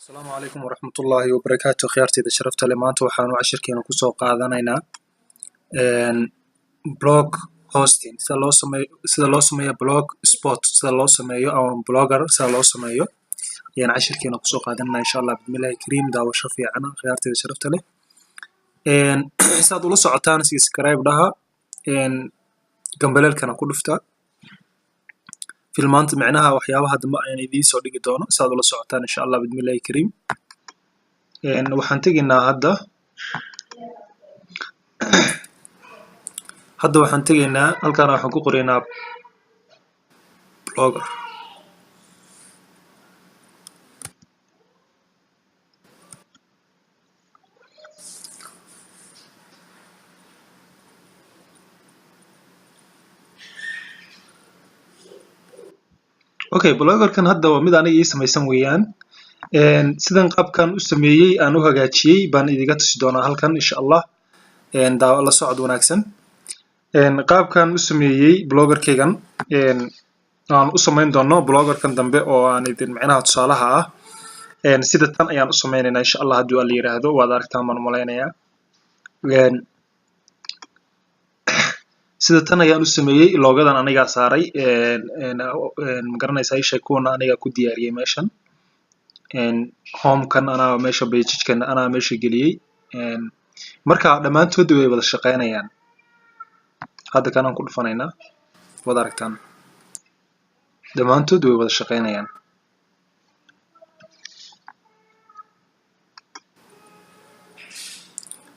السلام عليكم ورحمة الله وبركاته. خيارتي إذا شرفت لي maanta waxaanu cashirkeena kusoo qaadanaynaa blog hosting sida loo sameeyo blog spot sida loo sameeyo ama blogger sida loo sameeyo ayaan cashirkeena kusoo qaadanayna insha Allah bismillahi kariim daawasho fiican khiyartay إذا شرفت leh saad ula socotaan subscribe dhaha gambalelkana ku dhufta filmaanta macnaha waxyaabaha dambe ayaan idiin soo dhigi doono saad ula socotaan insha Allah bismillahi kariim waxaan tegaynaa hadda waxaan tegaynaa halkaan waxaan ku qoraynaa blogger okay bloggerkan hadda waa mid aniga ii samaysan weeyaan sidan qaabkan u sameeyay aan u hagaajiyay baan idiga tusi doonaa halkan insha Allah daawo la socod wanaagsan qaabkan u sameeyay bloggerkaygan aan u samayn doono bloggerkan dambe oo aan idin macnaha tusaalaha ah sida tan ayaan u sameynaynaa insha Allah haddii la yiraahdo waad aragtaan baan maleynayaa sida tan ayaan u sameeyay logadan aniga saaray ma garanaysaa isha kuwana aniga ku diyaariyay meeshan home kan ana meesha page kan ana meesha geliyay marka dhamaantood way wada shaqeynayaan hadda kan aan ku dhufanaynaa wada aragtaan dhamaantood way wada shaqeynayaan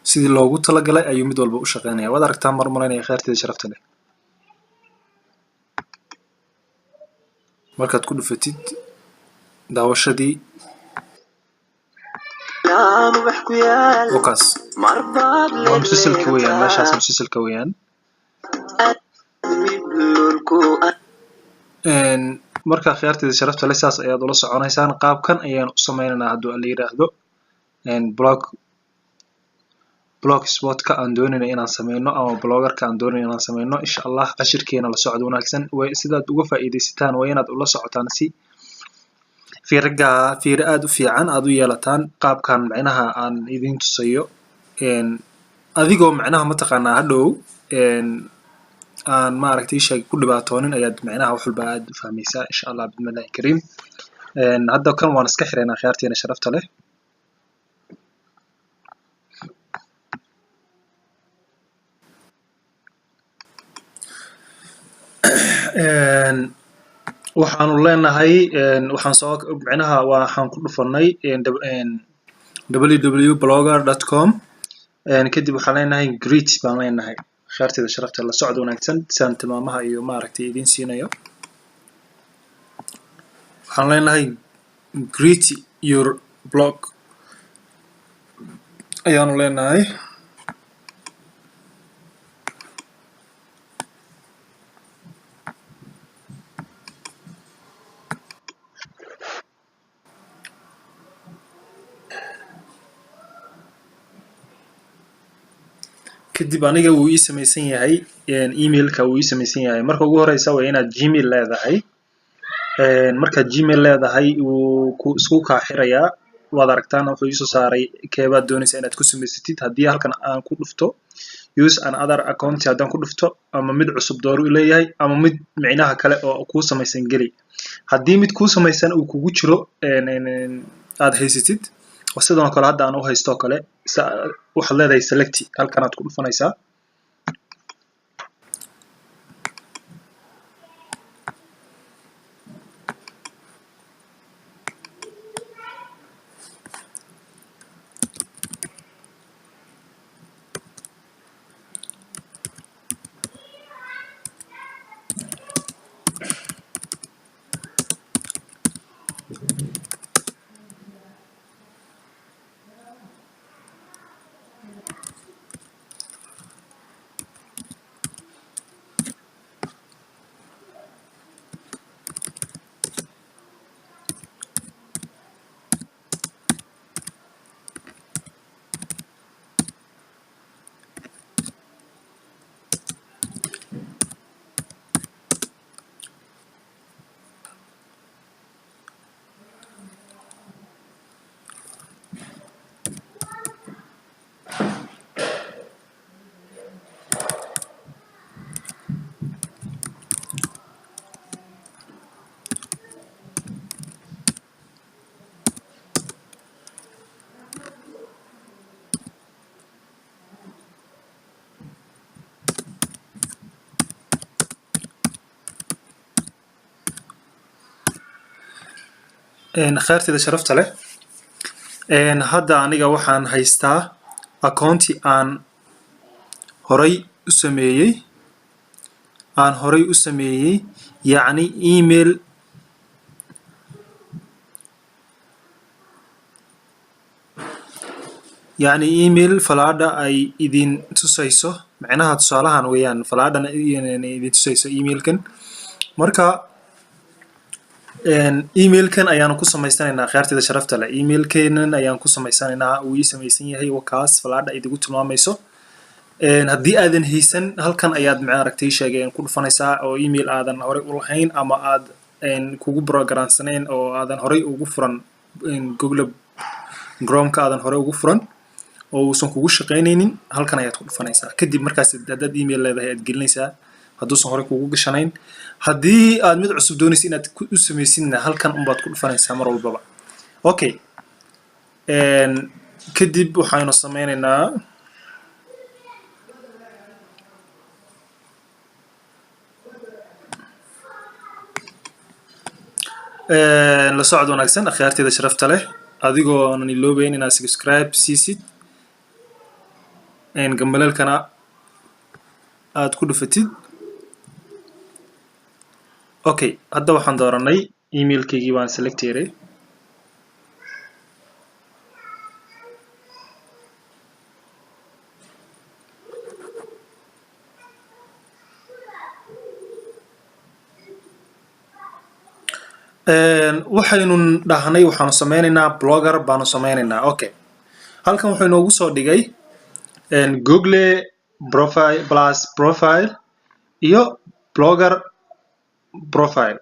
sidii loogu talagalay ayuu mid walba u shaqeynaya wada aragtaan marmaleynaya khayrteeda sharafta leh markaad ku dhufatid daawashadii وكاس مسلسلك ويان ماشي مسلسلك ويان marka khiyarteeda sharafta leh saas ayaad ula soconaysaan qaabkan ayaan u sameeynaa haddii la yiraahdo blog spot ka aan doonayna inaan sameeyno ama blogger ka aan doonayna inaan sameeyno insha Allah cashirkeena la socod wanaagsan way sidaad uga faa'iideysataan way inaad ula socotaan si fiir aad u fiican aad u yeelataan qaabkan macnaha aan idin tusayo adigoo macnaha ma taqaanaa hadhow aan ma aragtay shay ku dhibaatoonin ayaad macnaha wax walba aad fahmaysaa insha Allah bismillahi kariim hadda kan waan iska xireynaa khiyarteena sharafta leh waxaanu leenahay waxaan soo macnaha waxaan ku dhufanay www.blogger.com kadib waxaan leenahay greet baan leenahay khiyarteeda sharafta la socod wanaagsan saan tilmaamaha iyo ma aragtay idin siinayo waxaan leenahay greet your blog ayaanu leenahay kadib aniga wuu ii samaysan yahay emailka wuu ii samaysan yahay marka ugu horeysa waa inaad gmail leedahay marka gmail leedahay wuu ku isku ka xirayaa waad aragtaan wuxuu ii soo saaray keebaad doonaysaa inaad ku samaysatid haddii halkan aan ku dhufto use another account haddaan ku dhufto ama mid cusub door u leeyahay ama mid macnaha kale oo ku samaysan geli haddii mid ku samaysan uu kugu jiro aad haysatid sidoo kale hadda aan u haysto kale waxaad leedahay select halkan aad ku dhufanaysaa khayrtida sharafta leh hadda aniga waxaan haystaa accounti aan horay u sameeyey yacni email falaadha ay idin tusayso macnaha tusaalahan weeyaan falaadhana idin tusayso emailkan marka emailkan ayaanu ku samaysanaynaa khayrtida sharafta leh emailkenan ayaan ku samaysanaynaa uu ii samaysan yahay wakaas falaadha idigu tilmaamayso haddii aadan haysan halkan ayaad maaragtay sheegeen ku dhufanaysaa oo email aadan horey u lahayn ama aad kugu programsanayn oo aadan horey ugu furan Google Chrome-ka aadan horey ugu furan oo uusan kugu shaqaynaynin halkan ayaad ku dhufanaysaa kadib markaas haddaad email leedahay aad gelinaysaa hadduusan horey kugu gashanayn haddii aad mid cusub doonaysa inaad u samaysidna halkan unbaad ku dhufanaysaa mar walbaba okay kadib waxaynu sameynaynaa la socod wanaagsan akhyaartayda sharafta leh adigoo aanan iloobayn inaad subscribe siisid gambalelkana aad ku dhufatid okay hadda waxaan dooranay emailkaygii baan select yeeray waxaynu dhahnay waxaanu sameynaynaa blogger baanu sameynaynaa okay halkan wuxuu inoogu soo dhigay Google profile plus profile iyo blogger profile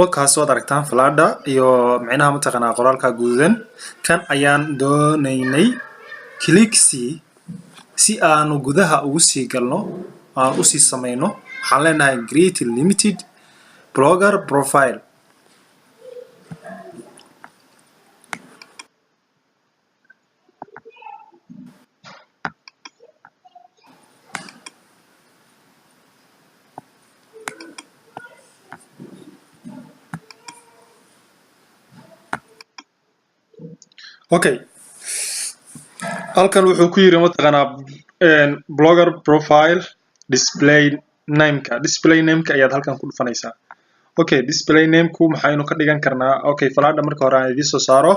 wakaas waad aragtaan falaadha iyo macnaha mataqaanaa qoraalka guudan kan ayaan doonaynay click si aanu gudaha ugu sii galno aan u sii samayno waxaan leenahay create limited blogger profile okay halkan wuxuu ku yiri mataqaanaa blogger profile display name-ka ayaad halkan ku dhufanaysaa okay display name-ku maxaynu ka dhigan karnaa okay falaadha marka hore aan idin soo saaro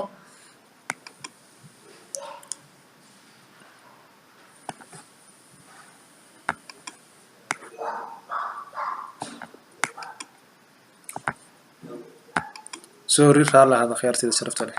sorry raala hada khayrtida sharafta leh